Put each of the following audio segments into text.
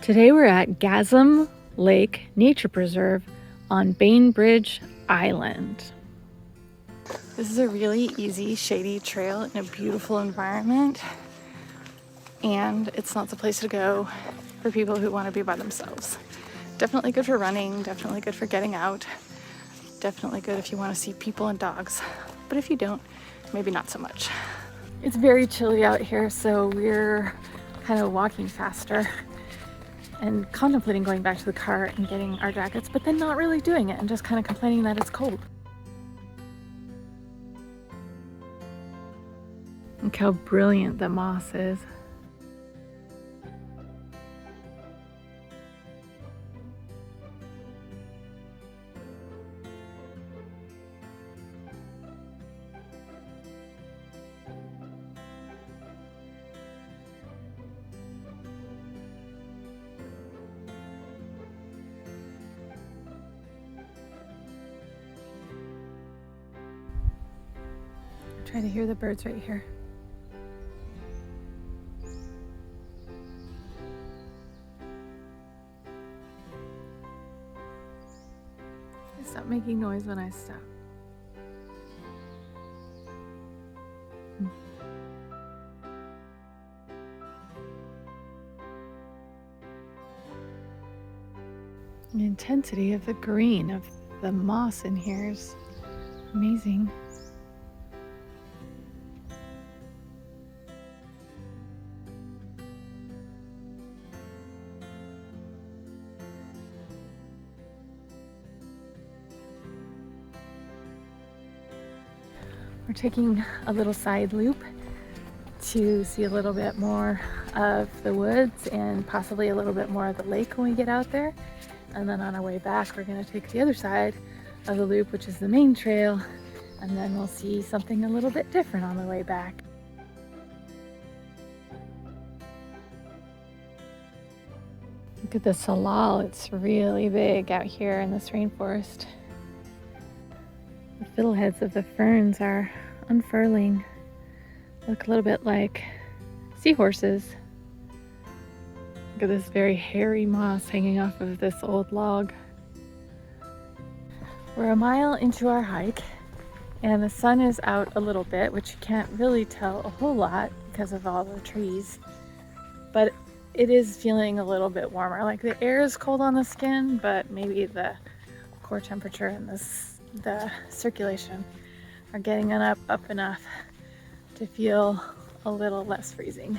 Today we're at Gazzam Lake Nature Preserve on Bainbridge Island. This is a really easy, shady trail in a beautiful environment, and it's not the place to go for people who want to be by themselves. Definitely good for running, definitely good for getting out, definitely good if you want to see people and dogs, but if you don't, maybe not so much. It's very chilly out here, so we're kind of walking faster and contemplating going back to the car and getting our jackets, but then not really doing it and just kind of complaining that it's cold. Look how brilliant the moss is. Try to hear the birds right here. They stop making noise when I stop. The intensity of the green of the moss in here is amazing. We're taking a little side loop to see a little bit more of the woods and possibly a little bit more of the lake when we get out there. And then on our way back, we're going to take the other side of the loop, which is the main trail, and then we'll see something a little bit different on the way back. Look at the salal, it's really big out here in this rainforest. The fiddleheads of the ferns are unfurling. Look a little bit like seahorses. Look at this very hairy moss hanging off of this old log. We're a mile into our hike and the sun is out a little bit, which you can't really tell a whole lot because of all the trees, but it is feeling a little bit warmer. Like the air is cold on the skin, but maybe the core temperature and the circulation are getting up enough to feel a little less freezing.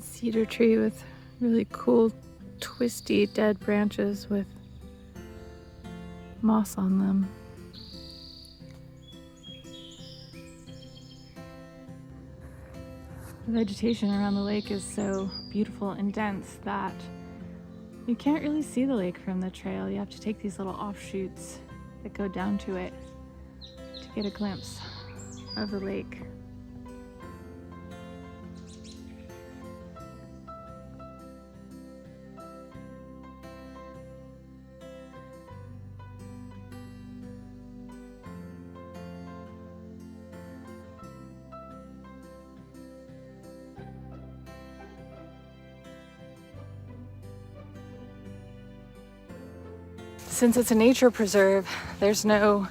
Cedar tree with really cool twisty dead branches with moss on them. The vegetation around the lake is so beautiful and dense that you can't really see the lake from the trail. You have to take these little offshoots that go down to it to get a glimpse of the lake. Since it's a nature preserve, there's no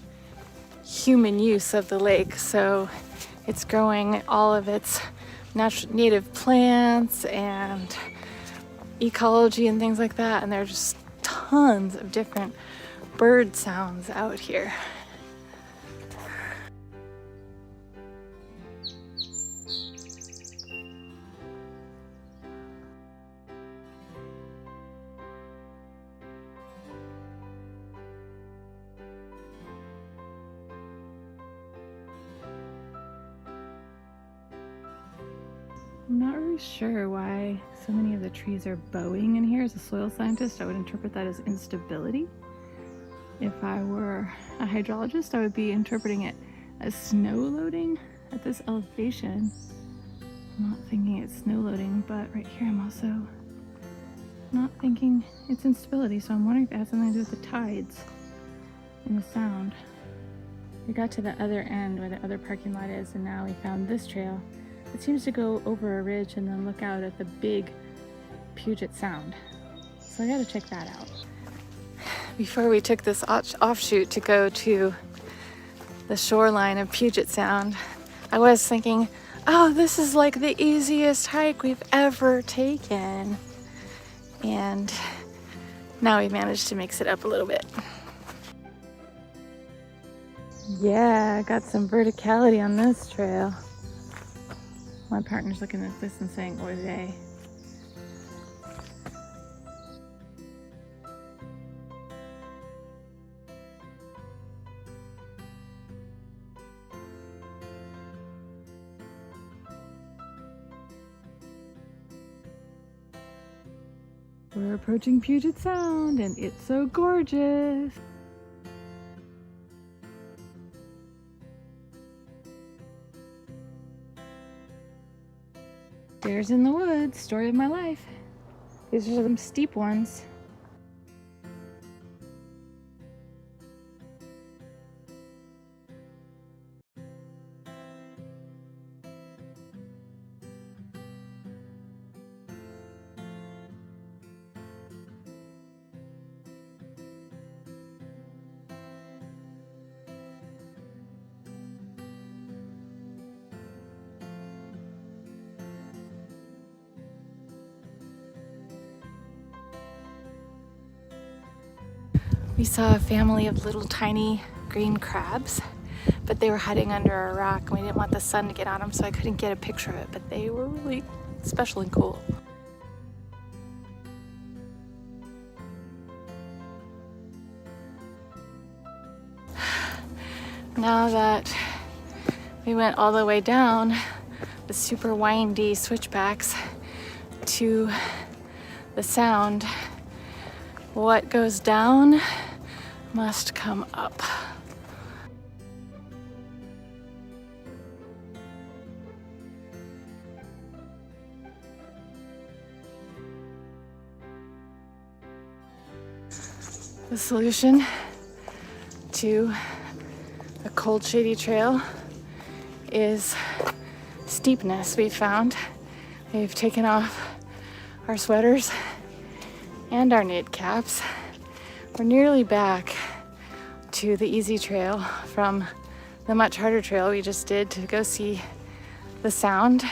human use of the lake, so it's growing all of its native plants and ecology and things like that, and there's just tons of different bird sounds out here. I'm not really sure why so many of the trees are bowing in here. As a soil scientist, I would interpret that as instability. If I were a hydrologist, I would be interpreting it as snow loading at this elevation. I'm not thinking it's snow loading, but right here I'm also not thinking it's instability, so I'm wondering if it has something to do with the tides and the sound. We got to the other end where the other parking lot is, and now we found this trail. It seems to go over a ridge and then look out at the big Puget Sound. So I gotta check that out. Before we took this offshoot to go to the shoreline of Puget Sound, I was thinking, oh, this is like the easiest hike we've ever taken. And now we managed to mix it up a little bit. Yeah, got some verticality on this trail. My partner's looking at this and saying, oy vey. We're approaching Puget Sound and it's so gorgeous. Stairs in the woods, story of my life. These are some steep ones. We saw a family of little tiny green crabs, but they were hiding under a rock and we didn't want the sun to get on them, so I couldn't get a picture of it, but they were really special and cool. Now that we went all the way down the super windy switchbacks to the sound, what goes down must come up. The solution to a cold, shady trail is steepness. We found we've taken off our sweaters and our knit caps. We're nearly back to the easy trail from the much harder trail we just did to go see the sound,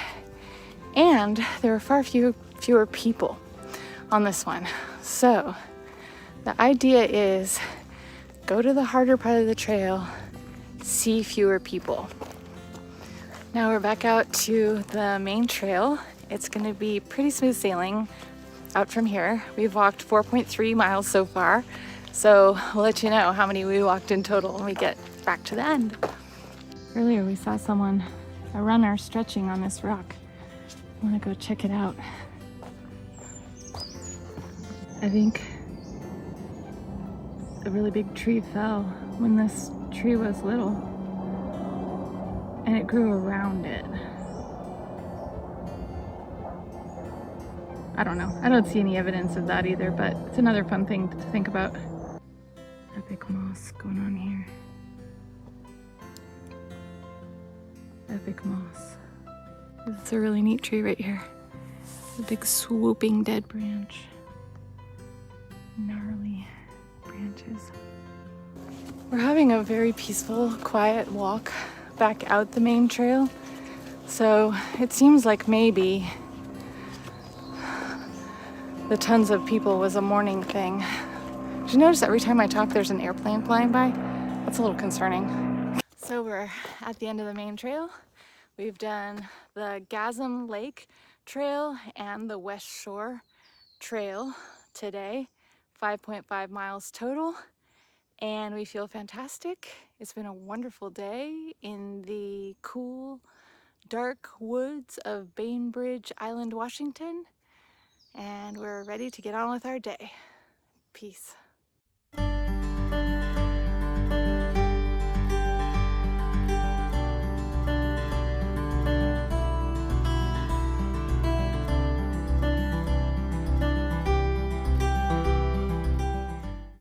and there were far fewer people on this one. So the idea is go to the harder part of the trail, see fewer people. Now we're back out to the main trail. It's going to be pretty smooth sailing out from here. We've walked 4.3 miles so far, so we'll let you know how many we walked in total when we get back to the end. Earlier we saw a runner stretching on this rock. I want to go check it out. I think a really big tree fell when this tree was little, and it grew around it. I don't know. I don't see any evidence of that either, but it's another fun thing to think about. Epic moss going on here. Epic moss. It's a really neat tree right here. A big swooping dead branch. Gnarly branches. We're having a very peaceful, quiet walk back out the main trail. So it seems like maybe the tons of people was a morning thing. Did you notice every time I talk there's an airplane flying by? That's a little concerning. So we're at the end of the main trail. We've done the Gazzam Lake Trail and the West Shore Trail today. 5.5 miles total, and we feel fantastic. It's been a wonderful day in the cool, dark woods of Bainbridge Island, Washington, and we're ready to get on with our day. Peace.